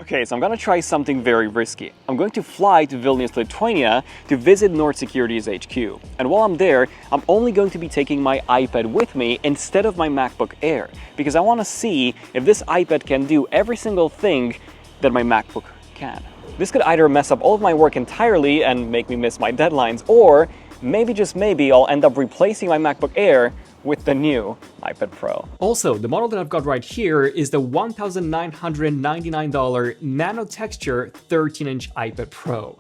Okay, so I'm gonna try something very risky. I'm going to fly to Vilnius, Lithuania to visit NordSecurity's HQ. And while I'm there, I'm only going to be taking my iPad with me instead of my MacBook Air, because I want to see if this iPad can do every single thing that my MacBook can. This could either mess up all of my work entirely and make me miss my deadlines, or maybe, just maybe, I'll end up replacing my MacBook Air with the new iPad Pro. Also, the model that I've got right here is the $1,999 Nano Texture 13-inch iPad Pro.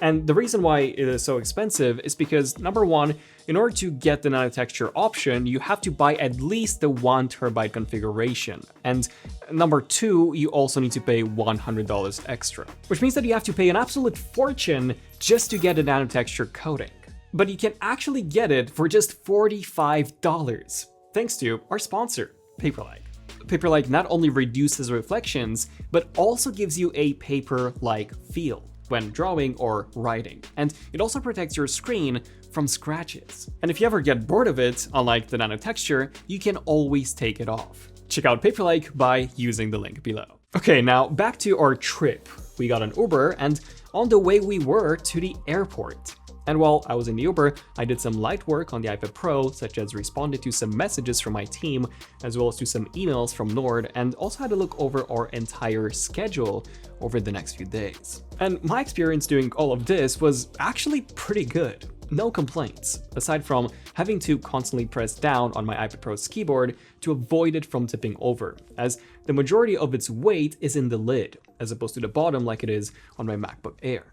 And the reason why it is so expensive is because, number one, in order to get the Nano Texture option, you have to buy at least the 1TB configuration. And number two, you also need to pay $100 extra, which means that you have to pay an absolute fortune just to get a Nano Texture coating. But you can actually get it for just $45, thanks to our sponsor, Paperlike. Paperlike not only reduces reflections, but also gives you a paper-like feel when drawing or writing, and it also protects your screen from scratches. And if you ever get bored of it, unlike the Nano Texture, you can always take it off. Check out Paperlike by using the link below. Okay, now back to our trip. We got an Uber, and on the way we were to the airport. And while I was in the Uber, I did some light work on the iPad Pro, such as responded to some messages from my team, as well as to some emails from Nord, and also had a look over our entire schedule over the next few days. And my experience doing all of this was actually pretty good. No complaints, aside from having to constantly press down on my iPad Pro's keyboard to avoid it from tipping over, as the majority of its weight is in the lid, as opposed to the bottom like it is on my MacBook Air.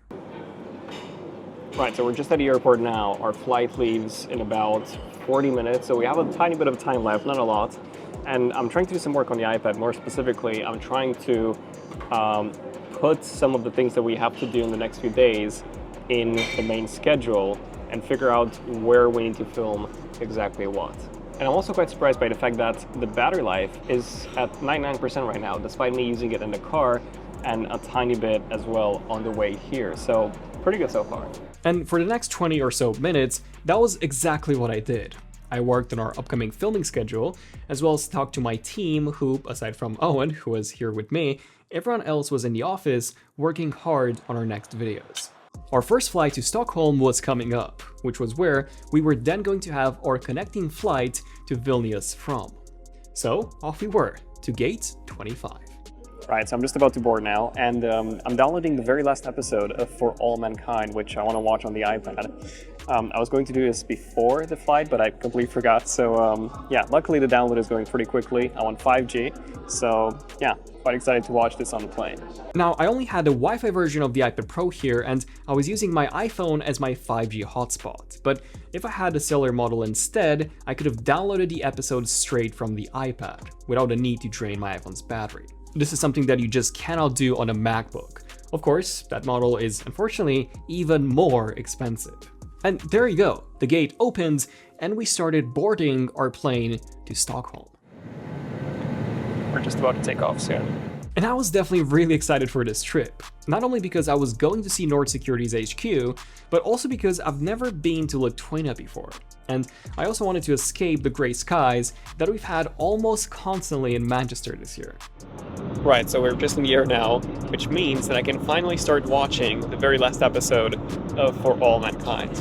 Right, so we're just at the airport now. Our flight leaves in about 40 minutes, so we have a tiny bit of time left, not a lot. And I'm trying to do some work on the iPad. More specifically, I'm trying to put some of the things that we have to do in the next few days in the main schedule and figure out where we need to film exactly what. And I'm also quite surprised by the fact that the battery life is at 99% right now, despite me using it in the car and a tiny bit as well on the way here. So pretty good so far. And for the next 20 or so minutes, that was exactly what I did. I worked on our upcoming filming schedule, as well as talked to my team who, aside from Owen, who was here with me, everyone else was in the office working hard on our next videos. Our first flight to Stockholm was coming up, which was where we were then going to have our connecting flight to Vilnius from. So off we were, to gate 25. Right, so I'm just about to board now, and I'm downloading the very last episode of For All Mankind, which I want to watch on the iPad. I was going to do this before the flight, but I completely forgot, so yeah, luckily the download is going pretty quickly. I'm on 5G, so yeah, quite excited to watch this on the plane. Now, I only had the Wi-Fi version of the iPad Pro here, and I was using my iPhone as my 5G hotspot, but if I had a cellular model instead, I could have downloaded the episode straight from the iPad, without the need to drain my iPhone's battery. This is something that you just cannot do on a MacBook. Of course, that model is unfortunately even more expensive. And there you go, the gate opens and we started boarding our plane to Stockholm. We're just about to take off soon. And I was definitely really excited for this trip, not only because I was going to see NordSecurity's HQ, but also because I've never been to Lithuania before. And I also wanted to escape the grey skies that we've had almost constantly in Manchester this year. Right, so we're just in the air now, which means that I can finally start watching the very last episode of For All Mankind.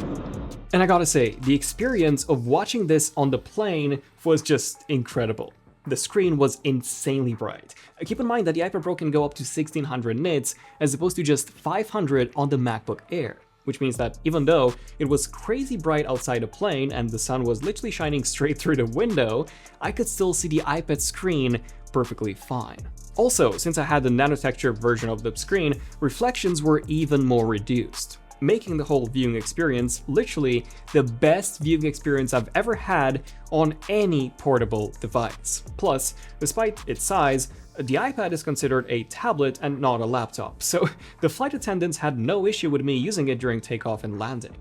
And I gotta say, the experience of watching this on the plane was just incredible. The screen was insanely bright. Keep in mind that the iPad Pro can go up to 1600 nits as opposed to just 500 on the MacBook Air, which means that even though it was crazy bright outside the plane and the sun was literally shining straight through the window, I could still see the iPad screen perfectly fine. Also, since I had the Nano Texture version of the screen, reflections were even more reduced, making the whole viewing experience literally the best viewing experience I've ever had on any portable device. Plus, despite its size, the iPad is considered a tablet and not a laptop, so the flight attendants had no issue with me using it during takeoff and landing.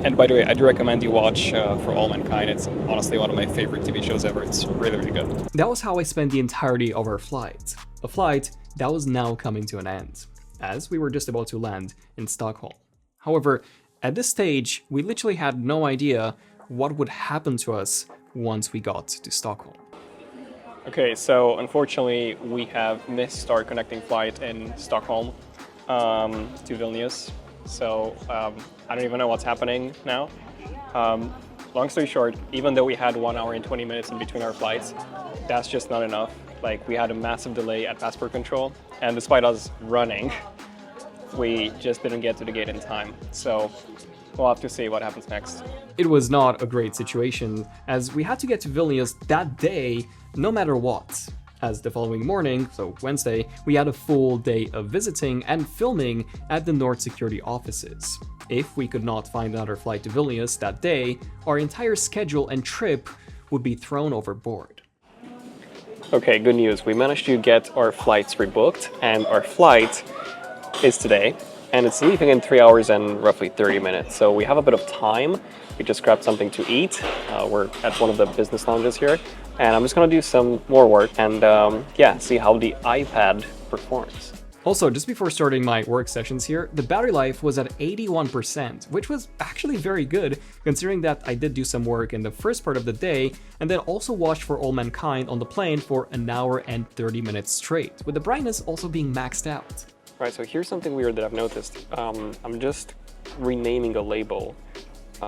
And by the way, I do recommend you watch For All Mankind. It's honestly one of my favorite TV shows ever. It's really, really good. That was how I spent the entirety of our flight. A flight that was now coming to an end, as we were just about to land in Stockholm. However, at this stage, we literally had no idea what would happen to us once we got to Stockholm. Okay, so unfortunately we have missed our connecting flight in Stockholm to Vilnius. So I don't even know what's happening now. Long story short, even though we had 1 hour and 20 minutes in between our flights, that's just not enough. Like, we had a massive delay at passport control, and despite us running, we just didn't get to the gate in time. So we'll have to see what happens next. It was not a great situation, as we had to get to Vilnius that day no matter what. As the following morning, so Wednesday, we had a full day of visiting and filming at the North Security offices. If we could not find another flight to Vilnius that day, our entire schedule and trip would be thrown overboard. Okay, good news. We managed to get our flights rebooked, and our flight is today, and it's leaving in 3 hours and roughly 30 minutes. So we have a bit of time. We just grabbed something to eat. We're at one of the business lounges here, and I'm just gonna do some more work and yeah, see how the iPad performs. Also, just before starting my work sessions here, the battery life was at 81%, which was actually very good, considering that I did do some work in the first part of the day, and then also watched For All Mankind on the plane for 1 hour and 30 minutes straight, with the brightness also being maxed out. Right, so here's something weird that I've noticed. I'm just renaming a label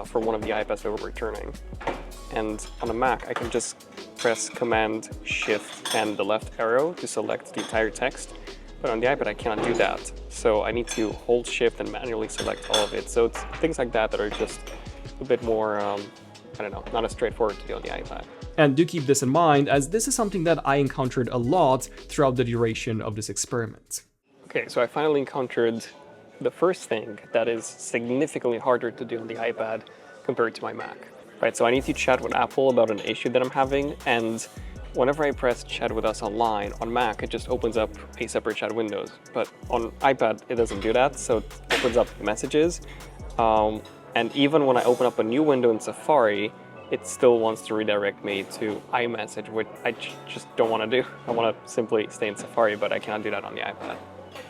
for one of the iPads that we're returning. And on a Mac, I can just press Command, Shift, and the left arrow to select the entire text. But on the iPad, I cannot do that. So I need to hold Shift and manually select all of it. So it's things like that that are just a bit more, I don't know, not as straightforward to do on the iPad. And do keep this in mind, as this is something that I encountered a lot throughout the duration of this experiment. Okay, so I finally encountered the first thing that is significantly harder to do on the iPad compared to my Mac. Right, so I need to chat with Apple about an issue that I'm having, and whenever I press Chat with Us online on Mac, it just opens up a separate chat windows. But on iPad, it doesn't do that, so it opens up messages. And even when I open up a new window in Safari, it still wants to redirect me to iMessage, which I just don't want to do. I want to simply stay in Safari, but I cannot do that on the iPad.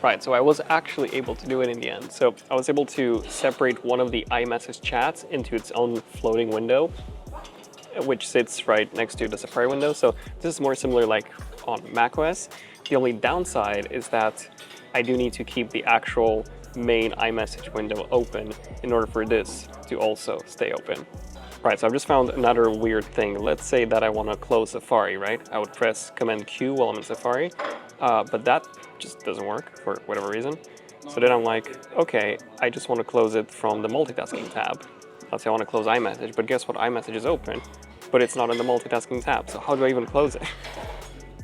Right, so I was actually able to do it in the end. So I was able to separate one of the iMessage chats into its own floating window, which sits right next to the Safari window. So this is more similar like on macOS. The only downside is that I do need to keep the actual main iMessage window open in order for this to also stay open. Right, so I've just found another weird thing. Let's say that I want to close Safari, right? I would press Command Q while I'm in Safari, but that just doesn't work for whatever reason. So then I'm like, okay, I just want to close it from the multitasking tab. Let's say I want to close iMessage, but guess what? iMessage is open, but it's not in the multitasking tab. So how do I even close it?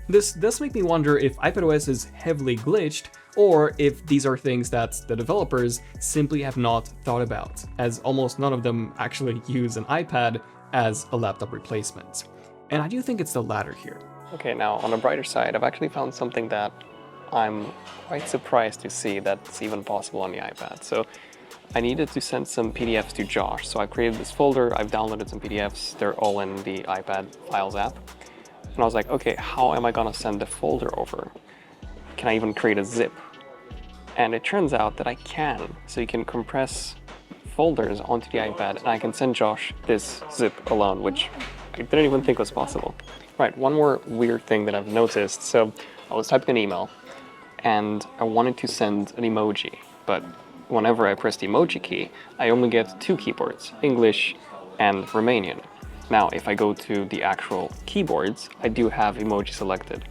This does make me wonder if iPadOS is heavily glitched, or if these are things that the developers simply have not thought about, as almost none of them actually use an iPad as a laptop replacement. And I do think it's the latter here. Okay, now on the brighter side, I've actually found something that I'm quite surprised to see that's even possible on the iPad. So I needed to send some PDFs to Josh. So I created this folder, I've downloaded some PDFs, they're all in the iPad Files app. And I was like, okay, how am I gonna send the folder over? Can I even create a zip? And it turns out that I can. So you can compress folders onto the iPad, and I can send Josh this zip alone, which I didn't even think was possible. Right, one more weird thing that I've noticed. So I was typing an email, and I wanted to send an emoji, but whenever I press the emoji key, I only get 2 keyboards, English and Romanian. Now, if I go to the actual keyboards, I do have emoji selected,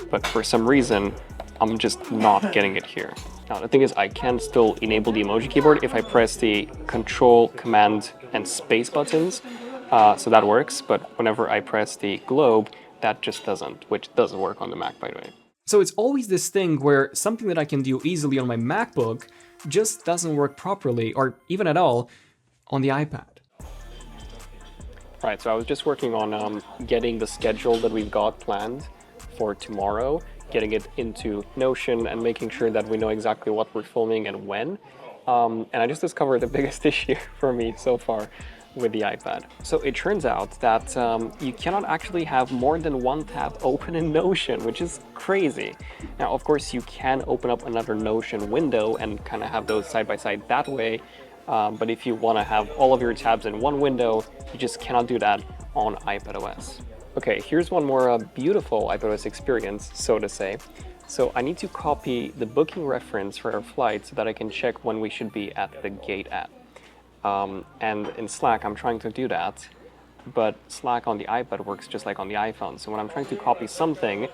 but for some reason, I'm just not getting it here. Now, the thing is, I can still enable the emoji keyboard if I press the Control, Command, and Space buttons, so that works, but whenever I press the globe, that just doesn't, which doesn't work on the Mac, by the way. So it's always this thing where something that I can do easily on my MacBook just doesn't work properly, or even at all, on the iPad. Right, so I was just working on getting the schedule that we've got planned for tomorrow, getting it into Notion and making sure that we know exactly what we're filming and when. And I just discovered the biggest issue for me so far with the iPad. So it turns out that you cannot actually have more than one tab open in Notion, which is crazy. Now, of course, you can open up another Notion window and kind of have those side by side that way. But if you want to have all of your tabs in one window, you just cannot do that on iPadOS. Okay, here's one more beautiful iPadOS experience, so to say. So I need to copy the booking reference for our flight so that I can check when we should be at the gate at. And in Slack, I'm trying to do that, but Slack on the iPad works just like on the iPhone. So when I'm trying to copy something,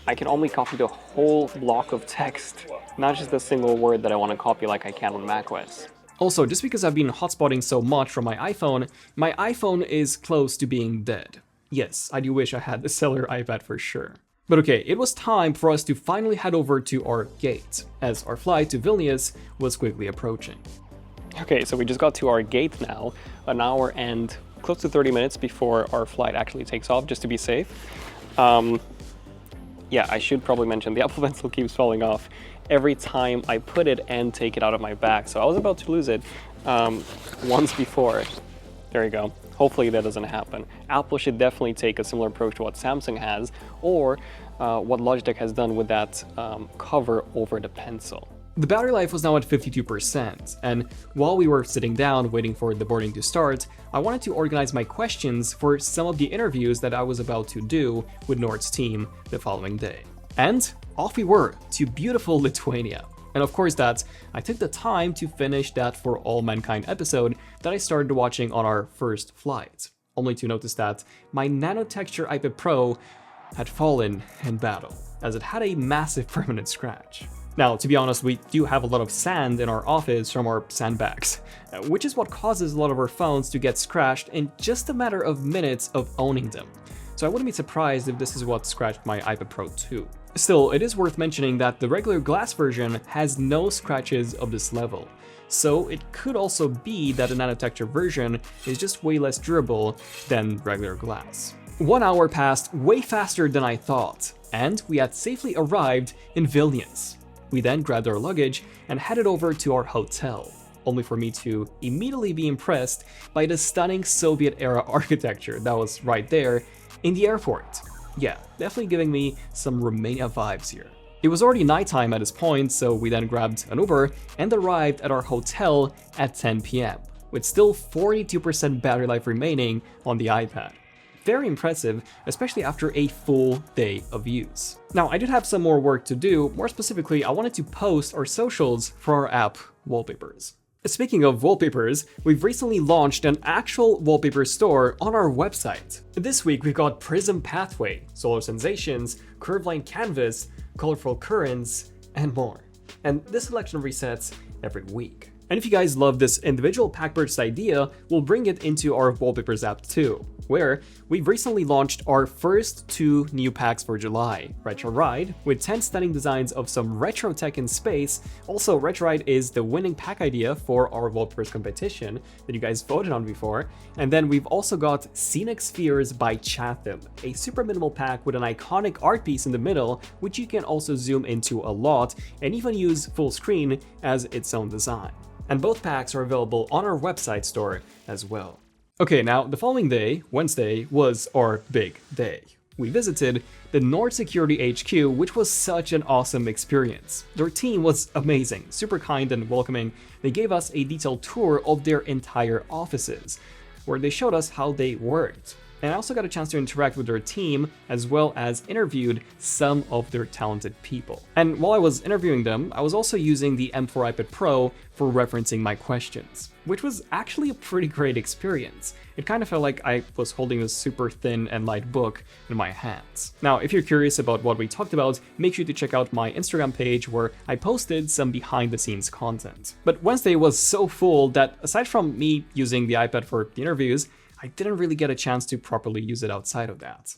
I can only copy the whole block of text, not just a single word that I want to copy like I can on macOS. Also, just because I've been hotspotting so much from my iPhone is close to being dead. Yes, I do wish I had the cellular iPad for sure. But okay, it was time for us to finally head over to our gate, as our flight to Vilnius was quickly approaching. Okay, so we just got to our gate now, an hour and close to 30 minutes before our flight actually takes off, just to be safe. Yeah, I should probably mention the Apple Pencil keeps falling off every time I put it and take it out of my bag. So I was about to lose it once before. There you go. Hopefully that doesn't happen. Apple should definitely take a similar approach to what Samsung has, or what Logitech has done with that cover over the pencil. The battery life was now at 52%, and while we were sitting down waiting for the boarding to start, I wanted to organize my questions for some of the interviews that I was about to do with Nord's team the following day. And off we were to beautiful Lithuania. And of course I took the time to finish that For All Mankind episode that I started watching on our first flight, only to notice that my nanotexture iPad Pro had fallen in battle, as it had a massive permanent scratch. Now, to be honest, we do have a lot of sand in our office from our sandbags, which is what causes a lot of our phones to get scratched in just a matter of minutes of owning them. So I wouldn't be surprised if this is what scratched my iPad Pro too. Still, it is worth mentioning that the regular glass version has no scratches of this level. So it could also be that the nanotexture version is just way less durable than regular glass. 1 hour passed way faster than I thought, and we had safely arrived in Vilnius. We then grabbed our luggage and headed over to our hotel, only for me to immediately be impressed by the stunning Soviet-era architecture that was right there in the airport. Yeah, definitely giving me some Romania vibes here. It was already nighttime at this point, so we then grabbed an Uber and arrived at our hotel at 10 p.m., with still 42% battery life remaining on the iPad. Very impressive, especially after a full day of use. Now, I did have some more work to do. More specifically, I wanted to post our socials for our app, WallpaperZ. Speaking of wallpapers, we've recently launched an actual wallpaper store on our website. This week, we've got Prism Pathway, Solar Sensations, Curveline Canvas, Colorful Currents, and more. And this selection resets every week. And if you guys love this individual pack purchase idea, we'll bring it into our WallpaperZ app too, where we've recently launched our first 2 new packs for July. Retro Ride, with 10 stunning designs of some retro tech in space. Also, Retro Ride is the winning pack idea for our WallpaperZ competition that you guys voted on before. And then we've also got Scenic Spheres by Chatham, a super minimal pack with an iconic art piece in the middle, which you can also zoom into a lot and even use full screen as its own design. And both packs are available on our website store as well. Okay, now the following day, Wednesday, was our big day. We visited the Nord Security HQ, which was such an awesome experience. Their team was amazing, super kind and welcoming. They gave us a detailed tour of their entire offices, where they showed us how they worked. And I also got a chance to interact with their team, as well as interviewed some of their talented people. And while I was interviewing them, I was also using the M4 iPad Pro for referencing my questions, which was actually a pretty great experience. It kind of felt like I was holding a super thin and light book in my hands. Now, if you're curious about what we talked about, make sure to check out my Instagram page where I posted some behind the scenes content. But Wednesday was so full that aside from me using the iPad for the interviews, I didn't really get a chance to properly use it outside of that.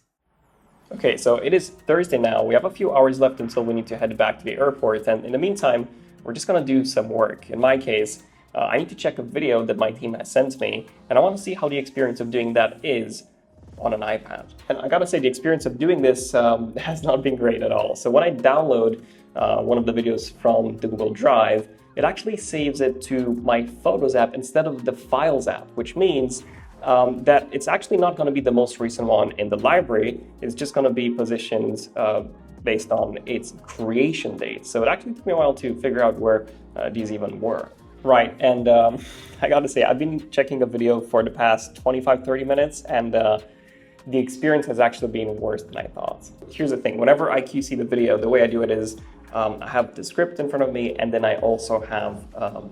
Okay, so it is Thursday now. We have a few hours left until we need to head back to the airport, and in the meantime, we're just gonna do some work. In my case, I need to check a video that my team has sent me, and I want to see how the experience of doing that is on an iPad. And I gotta say, the experience of doing this has not been great at all. So when I download one of the videos from the Google Drive, it actually saves it to my Photos app instead of the Files app, which means that it's actually not going to be the most recent one in the library. It's just going to be positioned based on its creation date. So it actually took me a while to figure out where these even were. Right, and I got to say, I've been checking a video for the past 25-30 minutes, and the experience has actually been worse than I thought. Here's the thing, whenever I QC the video, the way I do it is I have the script in front of me, and then I also have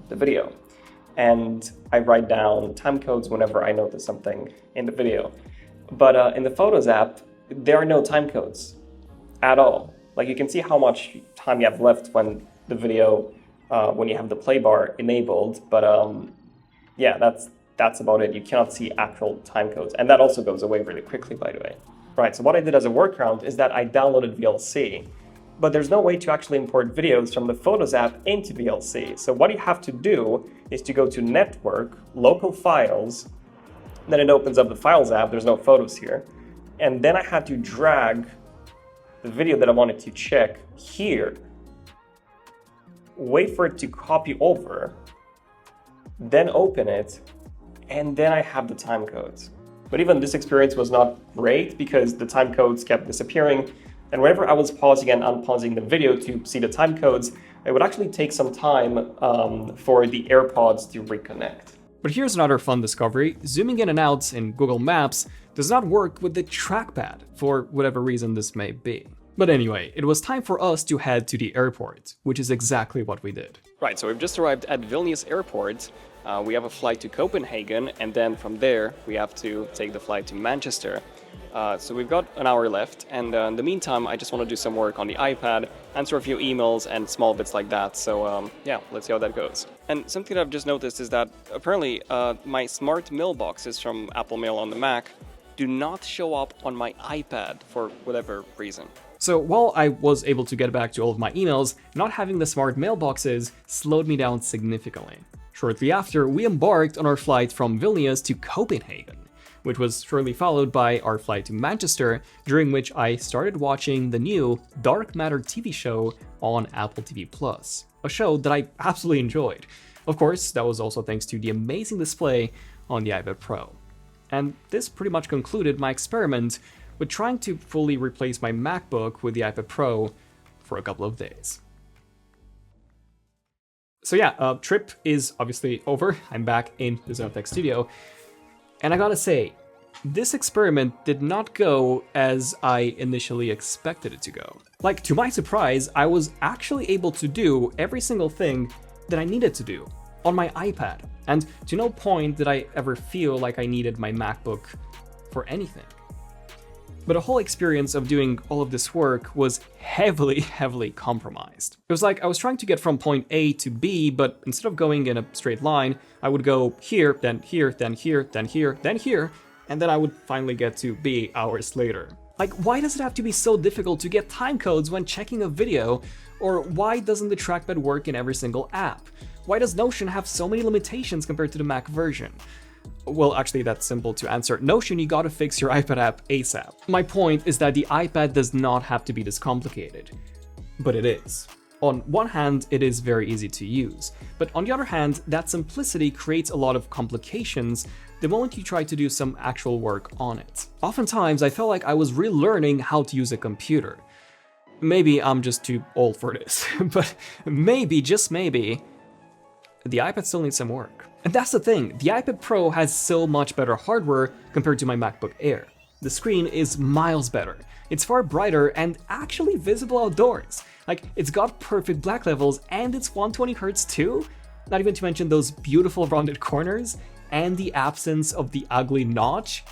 the video. And I write down time codes whenever I notice something in the video. But in the Photos app, there are no time codes at all. Like, you can see how much time you have left when the video, when you have the play bar enabled, but yeah, that's about it. You cannot see actual time codes, and that also goes away really quickly, by the way. Right, so what I did as a workaround is that I downloaded VLC, but there's no way to actually import videos from the Photos app into VLC. So what you have to do is to go to Network, Local Files, then it opens up the Files app, there's no photos here, and then I had to drag the video that I wanted to check here, wait for it to copy over, then open it, and then I have the time codes. But even this experience was not great because the time codes kept disappearing, and whenever I was pausing and unpausing the video to see the time codes, it would actually take some time for the AirPods to reconnect. But here's another fun discovery. Zooming in and out in Google Maps does not work with the trackpad, for whatever reason this may be. But anyway, it was time for us to head to the airport, which is exactly what we did. Right, so we've just arrived at Vilnius Airport. We have a flight to Copenhagen, and then from there we have to take the flight to Manchester. So we've got an hour left, and in the meantime I just want to do some work on the iPad, answer a few emails and small bits like that, so yeah, let's see how that goes. And something that I've just noticed is that apparently my smart mailboxes from Apple Mail on the Mac do not show up on my iPad for whatever reason. So while I was able to get back to all of my emails, not having the smart mailboxes slowed me down significantly. Shortly after, we embarked on our flight from Vilnius to Copenhagen, which was shortly followed by our flight to Manchester, during which I started watching the new Dark Matter TV show on Apple TV+, a show that I absolutely enjoyed. Of course, that was also thanks to the amazing display on the iPad Pro. And this pretty much concluded my experiment with trying to fully replace my MacBook with the iPad Pro for a couple of days. So yeah, trip is obviously over. I'm back in the Zonetech studio. And I gotta say, this experiment did not go as I initially expected it to go. Like, to my surprise, I was actually able to do every single thing that I needed to do on my iPad. And to no point did I ever feel like I needed my MacBook for anything. But the whole experience of doing all of this work was heavily compromised. It was like I was trying to get from point A to B, but instead of going in a straight line, I would go here, then here, then here, then here, then here, and then I would finally get to B hours later. Like, why does it have to be so difficult to get time codes when checking a video? Or why doesn't the trackpad work in every single app? Why does Notion have so many limitations compared to the Mac version? Well, actually, that's simple to answer. Notion, you gotta fix your iPad app ASAP. My point is that the iPad does not have to be this complicated, but it is. On one hand, it is very easy to use, but on the other hand, that simplicity creates a lot of complications the moment you try to do some actual work on it. Oftentimes, I felt like I was relearning how to use a computer. Maybe I'm just too old for this, but maybe, just maybe, the iPad still needs some work. And that's the thing, the iPad Pro has so much better hardware compared to my MacBook Air. The screen is miles better, it's far brighter and actually visible outdoors. Like, it's got perfect black levels and it's 120Hz too? Not even to mention those beautiful rounded corners and the absence of the ugly notch,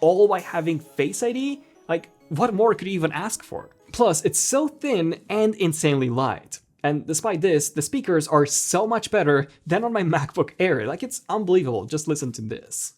all while having Face ID? Like, what more could you even ask for? Plus, it's so thin and insanely light. And despite this, the speakers are so much better than on my MacBook Air. Like, it's unbelievable. Just listen to this.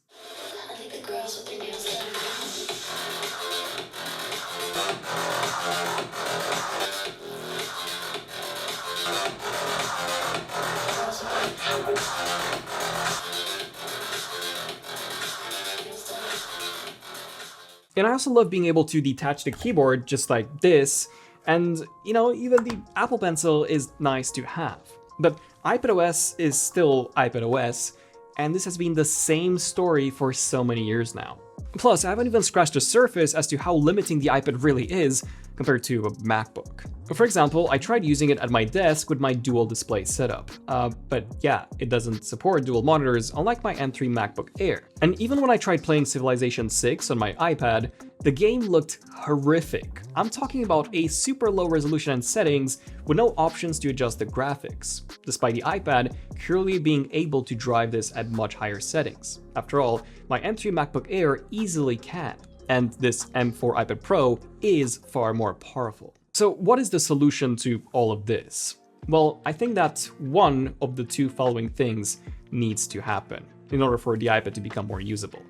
And I also love being able to detach the keyboard just like this. And, you know, even the Apple Pencil is nice to have. But iPadOS is still iPadOS, and this has been the same story for so many years now. Plus, I haven't even scratched the surface as to how limiting the iPad really is compared to a MacBook. For example, I tried using it at my desk with my dual display setup. But yeah, it doesn't support dual monitors, unlike my M3 MacBook Air. And even when I tried playing Civilization 6 on my iPad, The game looked horrific. I'm talking about a super low resolution and settings with no options to adjust the graphics, despite the iPad clearly being able to drive this at much higher settings. After all, my M3 MacBook Air easily can, and this M4 iPad Pro is far more powerful. So what is the solution to all of this? Well, I think that one of the two following things needs to happen in order for the iPad to become more usable.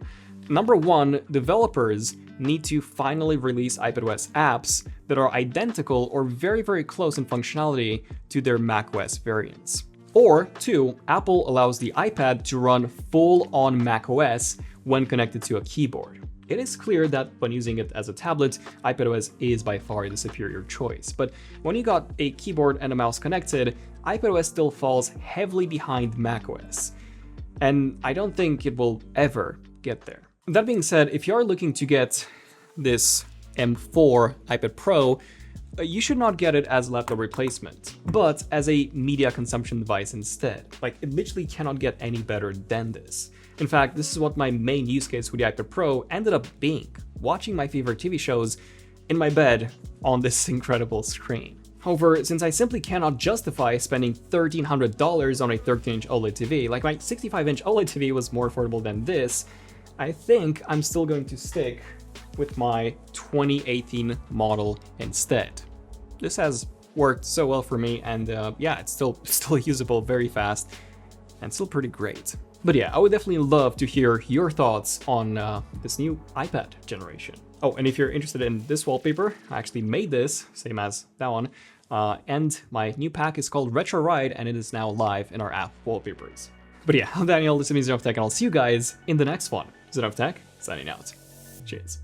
Number one, developers need to finally release iPadOS apps that are identical or very, very close in functionality to their macOS variants. Or two, Apple allows the iPad to run full-on macOS when connected to a keyboard. It is clear that when using it as a tablet, iPadOS is by far the superior choice. But when you got a keyboard and a mouse connected, iPadOS still falls heavily behind macOS. And I don't think it will ever get there. That being said, if you are looking to get this M4 iPad Pro, you should not get it as laptop replacement, but as a media consumption device instead. Like, it literally cannot get any better than this. In fact, this is what my main use case with the iPad Pro ended up being, watching my favorite TV shows in my bed on this incredible screen. However, since I simply cannot justify spending $1,300 on a 13-inch OLED TV, like my 65-inch OLED TV was more affordable than this, I think I'm still going to stick with my 2018 model instead. This has worked so well for me, and yeah, it's still usable very fast and still pretty great. But yeah, I would definitely love to hear your thoughts on this new iPad generation. Oh, and if you're interested in this wallpaper, I actually made this, same as that one, and my new pack is called Retro Ride, and it is now live in our app WallpaperZ. But yeah, I'm Daniel, this is Zone of Tech, and I'll see you guys in the next one. Zone of Tech, signing out. Cheers.